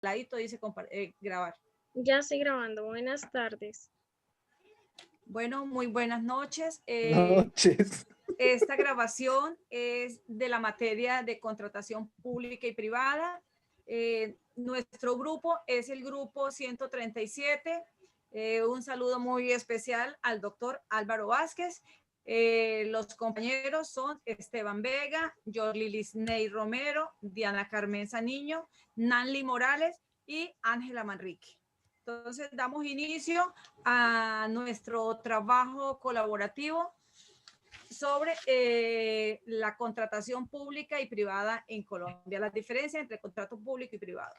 ladito dice grabar. Ya estoy grabando. Buenas tardes. Bueno, muy buenas noches. Noches. Esta grabación es de la materia de contratación pública y privada. Nuestro grupo es el grupo 137. Un saludo muy especial al doctor Álvaro Vázquez. Los compañeros son Esteban Vega, Yorli Lisney Romero, Diana Carmen Saniño, Nanly Morales y Ángela Manrique. Entonces, damos inicio a nuestro trabajo colaborativo sobre la contratación pública y privada en Colombia, la diferencia entre contrato público y privado.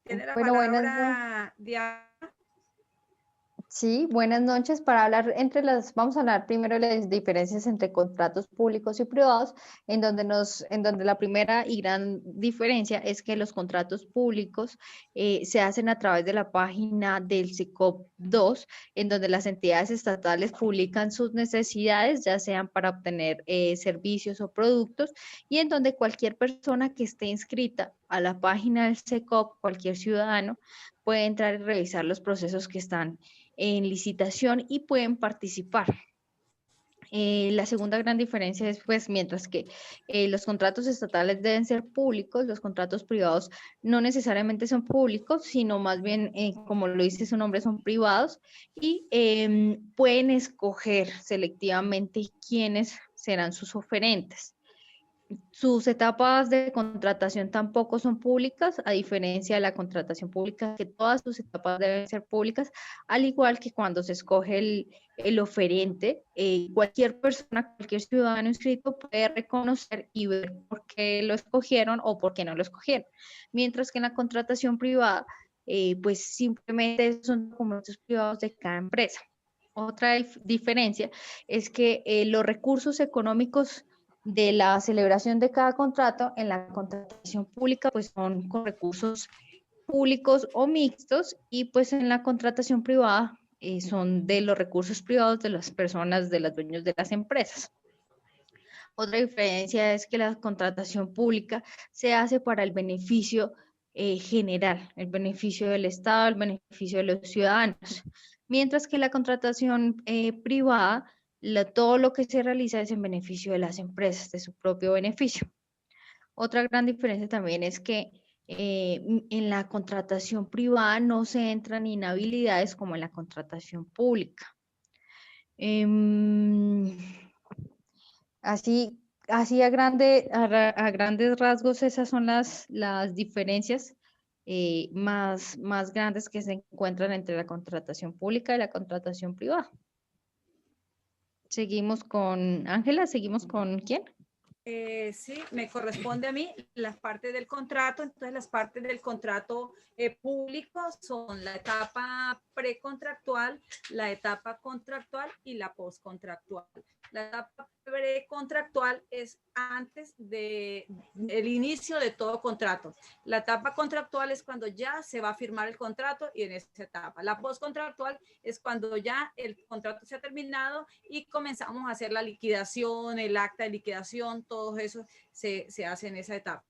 Tiene la palabra Diana. Sí, buenas noches. Para hablar vamos a hablar primero de las diferencias entre contratos públicos y privados, en donde la primera y gran diferencia es que los contratos públicos se hacen a través de la página del SICOP 2, en donde las entidades estatales publican sus necesidades, ya sean para obtener servicios o productos, y en donde cualquier persona que esté inscrita a la página del SICOP, cualquier ciudadano, puede entrar y revisar los procesos que están en licitación y pueden participar. La segunda gran diferencia es, pues, mientras que los contratos estatales deben ser públicos, los contratos privados no necesariamente son públicos, sino más bien, como lo dice su nombre, son privados y pueden escoger selectivamente quiénes serán sus oferentes. Sus etapas de contratación tampoco son públicas, a diferencia de la contratación pública, que todas sus etapas deben ser públicas, al igual que cuando se escoge el oferente, cualquier persona, cualquier ciudadano inscrito puede reconocer y ver por qué lo escogieron o por qué no lo escogieron. Mientras que en la contratación privada, pues simplemente son documentos privados de cada empresa. Otra diferencia es que los recursos económicos de la celebración de cada contrato en la contratación pública pues son con recursos públicos o mixtos, y pues en la contratación privada son de los recursos privados de las personas, de los dueños de las empresas. Otra diferencia es que la contratación pública se hace para el beneficio general, el beneficio del Estado, el beneficio de los ciudadanos, mientras que la contratación privada, todo lo que se realiza es en beneficio de las empresas, de su propio beneficio. Otra gran diferencia también es que en la contratación privada no se entran inhabilidades como en la contratación pública. Así a grandes rasgos, esas son las diferencias más grandes que se encuentran entre la contratación pública y la contratación privada. Seguimos con Ángela, ¿seguimos con quién? Sí, me corresponde a mí las partes del contrato. Entonces, las partes del contrato público son la etapa precontractual, la etapa contractual y la postcontractual. La etapa precontractual es antes del inicio de todo contrato. La etapa contractual es cuando ya se va a firmar el contrato y en esa etapa. La postcontractual es cuando ya el contrato se ha terminado y comenzamos a hacer la liquidación, el acta de liquidación, todo eso se hace en esa etapa.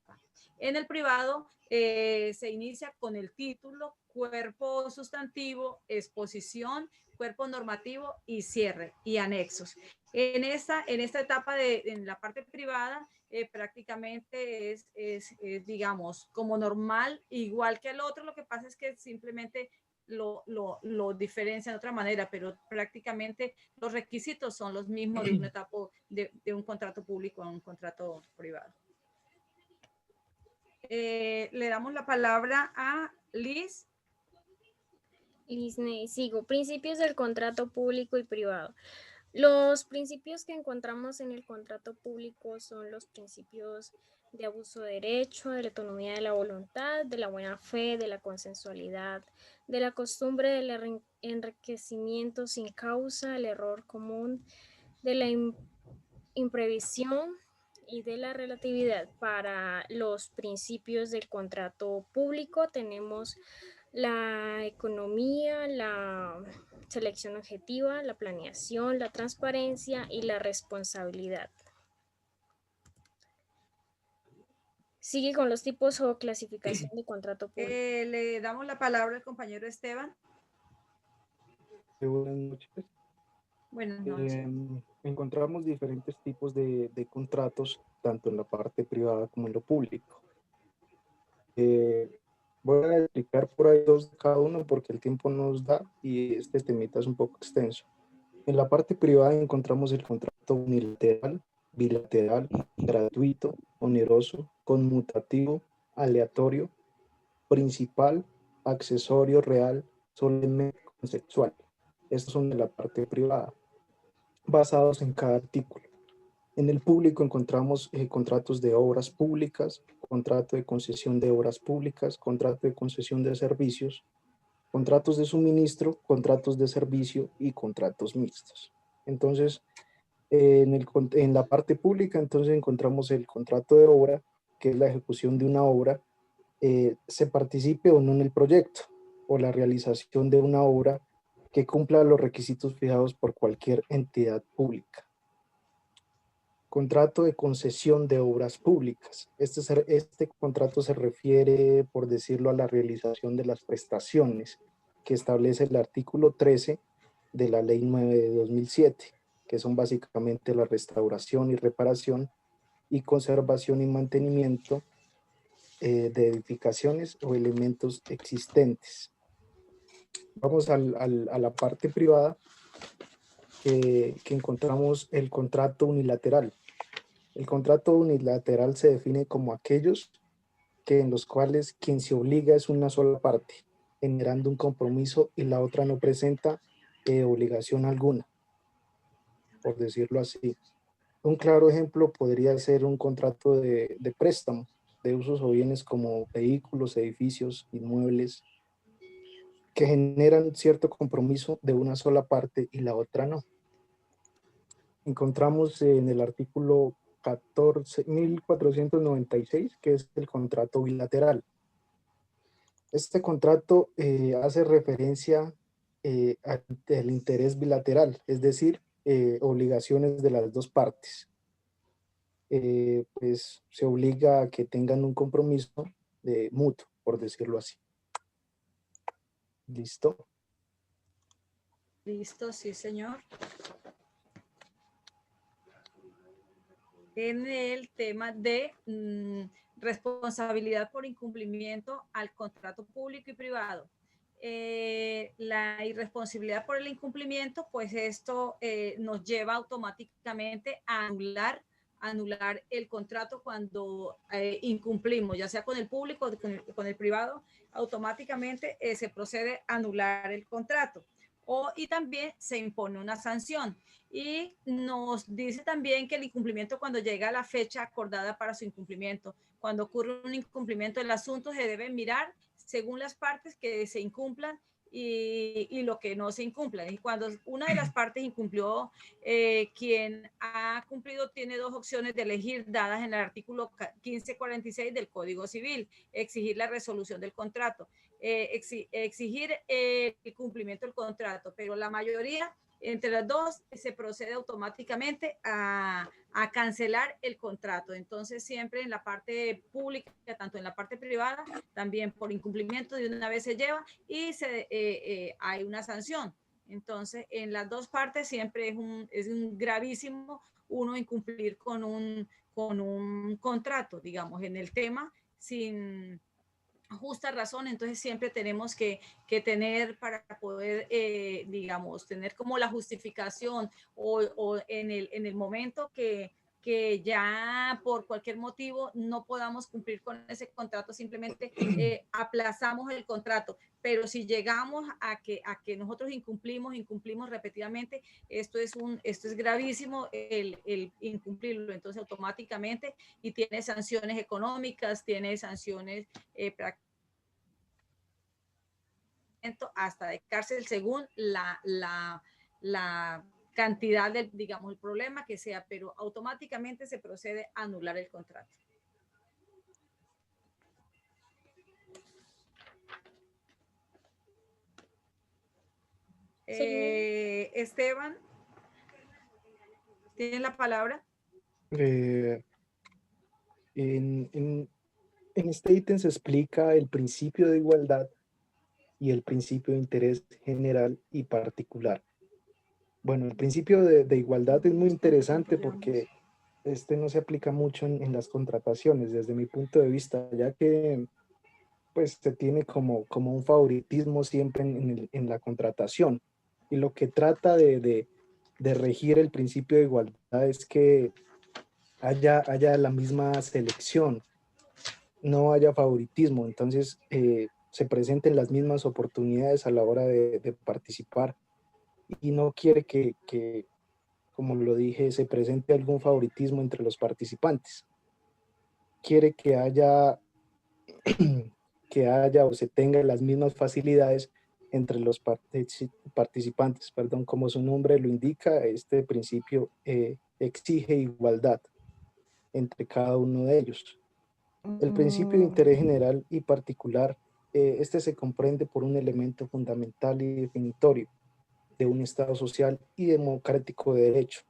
En el privado se inicia con el título, cuerpo sustantivo, exposición, cuerpo normativo y cierre y anexos. En esta etapa en la parte privada prácticamente es, digamos, como normal, igual que el otro. Lo que pasa es que simplemente lo diferencia de otra manera, pero prácticamente los requisitos son los mismos de una etapa de un contrato público a un contrato privado. Le damos la palabra a Liz. Lisney, sigo. Principios del contrato público y privado. Los principios que encontramos en el contrato público son los principios de abuso de derecho, de la autonomía de la voluntad, de la buena fe, de la consensualidad, de la costumbre del enriquecimiento sin causa, el error común, de la imprevisión y de la relatividad. Para los principios del contrato público tenemos la economía, la selección objetiva, la planeación, la transparencia y la responsabilidad. Sigue con los tipos o clasificación de contrato público. Le damos la palabra al compañero Esteban. Buenas noches. Buenas noches. Encontramos diferentes tipos de contratos, tanto en la parte privada como en lo público. Voy a explicar por ahí dos de cada uno porque el tiempo nos da y este temita es un poco extenso. En la parte privada encontramos el contrato unilateral, bilateral, gratuito, oneroso, conmutativo, aleatorio, principal, accesorio, real, solemne, conceptual. Estos son de la parte privada, basados en cada artículo. En el público encontramos contratos de obras públicas, contrato de concesión de obras públicas, contrato de concesión de servicios, contratos de suministro, contratos de servicio y contratos mixtos. Entonces, en la parte pública, entonces encontramos el contrato de obra, que es la ejecución de una obra, se participe o no en el proyecto, o la realización de una obra que cumpla los requisitos fijados por cualquier entidad pública. Contrato de concesión de obras públicas. Este contrato se refiere, por decirlo, a la realización de las prestaciones que establece el artículo 13 de la Ley 9 de 2007, que son básicamente la restauración y reparación y conservación y mantenimiento de edificaciones o elementos existentes. Vamos a la parte privada, que encontramos el contrato unilateral. El contrato unilateral se define como aquellos en los cuales quien se obliga es una sola parte, generando un compromiso y la otra no presenta obligación alguna, por decirlo así. Un claro ejemplo podría ser un contrato de préstamo de usos o bienes como vehículos, edificios, inmuebles, que generan cierto compromiso de una sola parte y la otra no. Encontramos en el artículo 14.496, que es el contrato bilateral. Este contrato hace referencia al interés bilateral, es decir, obligaciones de las dos partes. Pues se obliga a que tengan un compromiso mutuo, por decirlo así. ¿Listo? Listo, sí, señor. En el tema de responsabilidad por incumplimiento al contrato público y privado. La irresponsabilidad por el incumplimiento, pues esto nos lleva automáticamente a anular el contrato cuando incumplimos, ya sea con el público o con el privado, automáticamente se procede a anular el contrato. Y también se impone una sanción. Y nos dice también que el incumplimiento, cuando llega a la fecha acordada para su incumplimiento, cuando ocurre un incumplimiento del asunto, se debe mirar según las partes que se incumplan y lo que no se incumplan. Y cuando una de las partes incumplió, quien ha cumplido tiene dos opciones de elegir, dadas en el artículo 1546 del Código Civil: exigir la resolución del contrato, exigir el cumplimiento del contrato, pero la mayoría, entre las dos, se procede automáticamente a cancelar el contrato. Entonces, siempre en la parte pública, tanto en la parte privada, también por incumplimiento de una vez se lleva y hay una sanción. Entonces, en las dos partes siempre es un gravísimo uno incumplir con un contrato, digamos, en el tema sin justa razón. Entonces siempre tenemos que tener, para poder, digamos, tener como la justificación o en el momento que ya por cualquier motivo no podamos cumplir con ese contrato, simplemente aplazamos el contrato. Pero si llegamos a que nosotros incumplimos repetidamente, esto es gravísimo el incumplirlo. Entonces automáticamente, y tiene sanciones económicas, tiene sanciones hasta de cárcel, según la cantidad del, digamos, el problema que sea, pero automáticamente se procede a anular el contrato. Esteban, ¿tiene la palabra? En En este ítem se explica el principio de igualdad y el principio de interés general y particular. Bueno, el principio de igualdad es muy interesante porque este no se aplica mucho en las contrataciones, desde mi punto de vista, ya que pues se tiene como un favoritismo siempre en la contratación. Y lo que trata de regir el principio de igualdad es que haya la misma selección, no haya favoritismo, entonces se presenten las mismas oportunidades a la hora de participar y no quiere que, como lo dije, se presente algún favoritismo entre los participantes. Quiere que haya o se tengan las mismas facilidades entre los participantes, perdón, como su nombre lo indica, este principio exige igualdad entre cada uno de ellos. El principio de interés general y particular, este se comprende por un elemento fundamental y definitorio de un Estado social y democrático de derecho,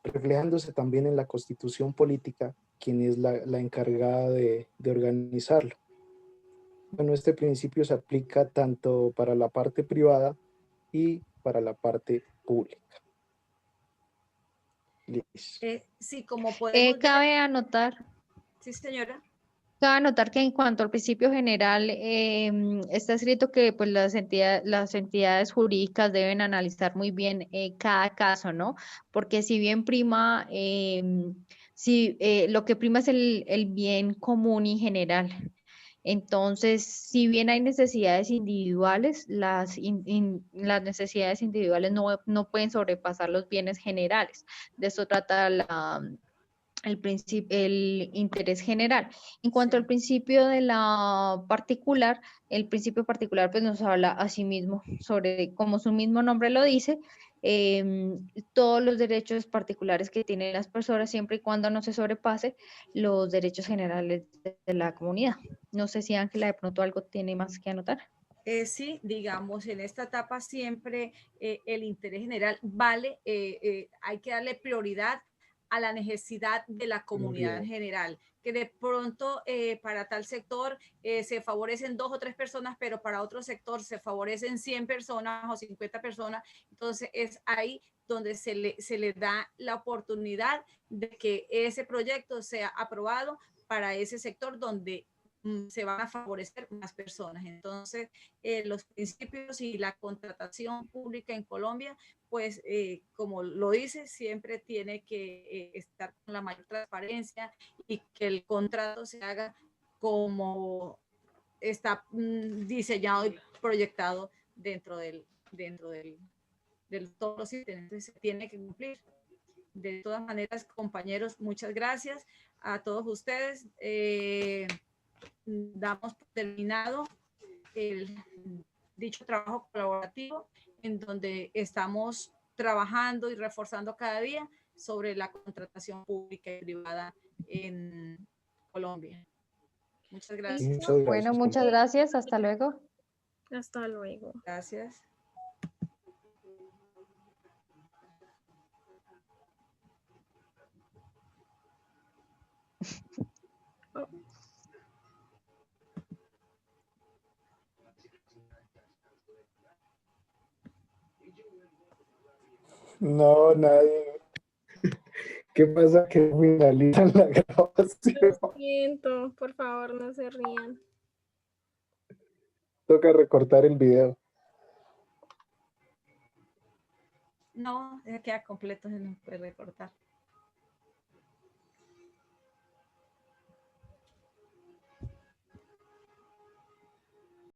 reflejándose también en la Constitución política, quien es la encargada de organizarlo. Bueno, este principio se aplica tanto para la parte privada y para la parte pública. Listo. Sí, como podemos ver, Cabe anotar. sí, señora. Cabe notar que en cuanto al principio general, está escrito que pues, las entidades jurídicas deben analizar muy bien cada caso, ¿no? Porque si bien prima, lo que prima es el bien común y general. Entonces, si bien hay necesidades individuales, las necesidades individuales no pueden sobrepasar los bienes generales. De eso trata el interés general. En cuanto al principio de la particular, el principio particular pues nos habla a sí mismo sobre, como su mismo nombre lo dice, todos los derechos particulares que tienen las personas siempre y cuando no se sobrepase los derechos generales de la comunidad. No sé si Ángela de pronto algo tiene más que anotar. Sí, digamos, en esta etapa siempre el interés general vale, hay que darle prioridad a la necesidad de la comunidad en general, que de pronto para tal sector se favorecen 2 o 3 personas, pero para otro sector se favorecen 100 personas o 50 personas. Entonces es ahí donde se le da la oportunidad de que ese proyecto sea aprobado para ese sector donde se van a favorecer más personas. Entonces, los principios y la contratación pública en Colombia, pues como lo dice, siempre tiene que estar con la mayor transparencia y que el contrato se haga como está diseñado y proyectado dentro del todos los ítems. Entonces, se tiene que cumplir. De todas maneras, compañeros, muchas gracias a todos ustedes. Damos por terminado el dicho trabajo colaborativo en donde estamos trabajando y reforzando cada día sobre la contratación pública y privada en Colombia. Muchas gracias. Muchas gracias. Bueno, muchas gracias. Hasta luego. Hasta luego. Gracias. No, nadie. ¿Qué pasa? Que finalizan la grabación. Lo siento, por favor, no se rían. Toca recortar el video. No, queda completo, se nos puede recortar.